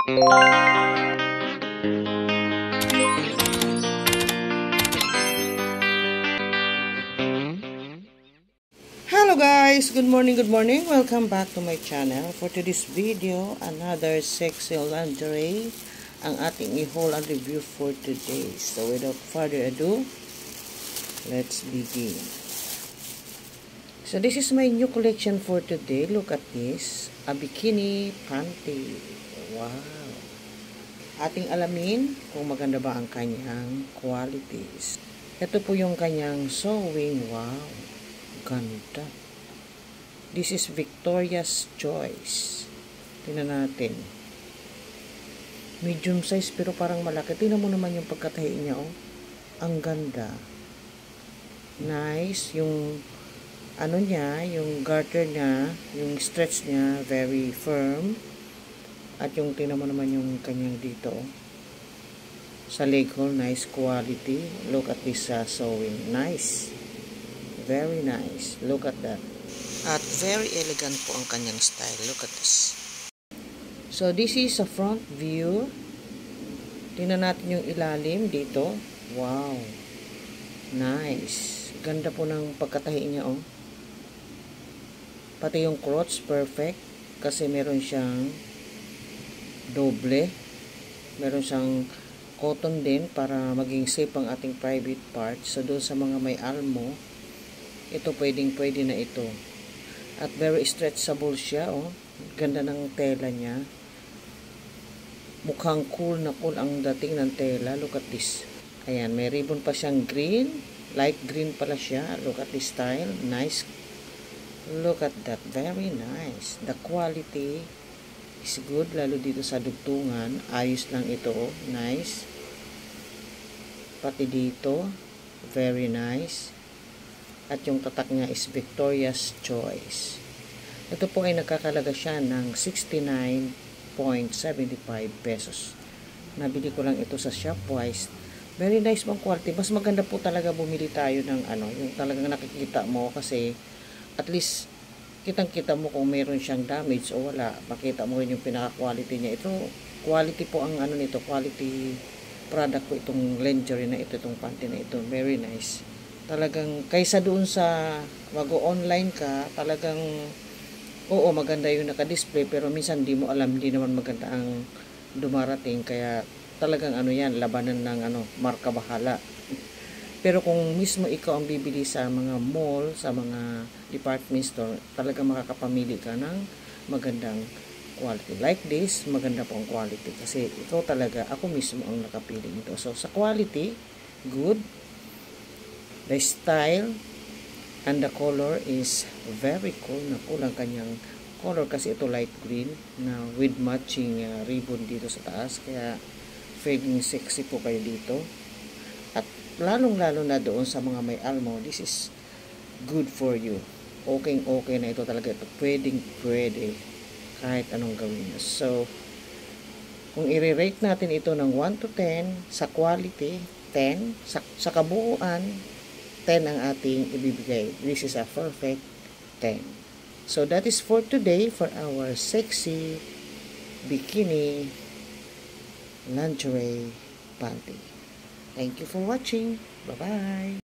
Hello guys, good morning, welcome back to my channel. For today's video, another sexy lingerie ang ating i-haul and review for today. So without further ado, let's begin. So this is my new collection for today. Look at this, a bikini panty. Wow! Ating alamin kung maganda ba ang kanyang qualities. Ito po yung kanyang sewing. Wow! Ganda. This is Victoria's Choice. Tingnan natin. Medium size pero parang malaki. Tingnan mo naman yung pagkatahi niya, oh. Ang ganda. Nice. Yung ano niya, yung garter niya, yung stretch niya, very firm. At yung tingnan mo naman yung kanyang dito, oh. Sa leg hole, nice quality. Look at this sewing. Nice. Very nice. Look at that. At very elegant po ang kanyang style. Look at this. So, this is a front view. Tingnan natin yung ilalim dito. Wow. Nice. Ganda po ng pagkatahi niya, oh. Pati yung crotch, perfect. Kasi meron siyang doble. Meron siyang cotton din para maging safe ang ating private parts. So, doon sa mga may almo, ito pwede na ito. At very stretchable siya, oh. Ganda ng tela niya. Mukhang cool na cool ang dating ng tela. Look at this. Ayan, may ribbon pa siyang green. Light green pala siya. Look at this style. Nice. Look at that. Very nice. The quality is good. Lalo dito sa dugtungan. Ayos lang ito, oh. Nice. Pati dito. Very nice. At yung tatak niya is Victoria's Choice. Ito po ay nagkakalaga siya ng 69.75 pesos. Nabili ko lang ito sa Shopwise. Very nice pang quality. Mas maganda po talaga bumili tayo ng ano, yung talagang nakikita mo kasi at least kitang-kita mo kung meron siyang damage o wala. Makita mo rin yung pinaka-quality niya. Ito, quality po ang ano nito, quality product po itong lingerie na ito, itong panty na ito. Very nice. Talagang kaysa doon sa mag-online ka, talagang oo, maganda yung naka-display pero minsan di mo alam, di naman maganda ang dumarating, kaya talagang ano yan, labanan ng ano, marka bahala. Pero kung mismo ikaw ang bibili sa mga mall, sa mga department store, talagang makakapamili ka ng magandang quality. Like this, maganda po ang quality kasi ikaw talaga, ako mismo ang nakapili nito. So sa quality, good. The style and the color is very cool na cool ang kanyang color kasi ito light green na with matching ribbon dito sa taas, kaya feeling sexy po kayo dito. At lalong-lalo na doon sa mga may almo, this is good for you. Okay na ito talaga. Ito pwede kahit anong gawin nyo. So, kung i-rate natin ito ng 1 to 10, sa quality, 10, sa kabuuan, 10 ang ating ibibigay. This is a perfect 10. So, that is for today for our sexy bikini lingerie panty. Thank you for watching. Bye-bye.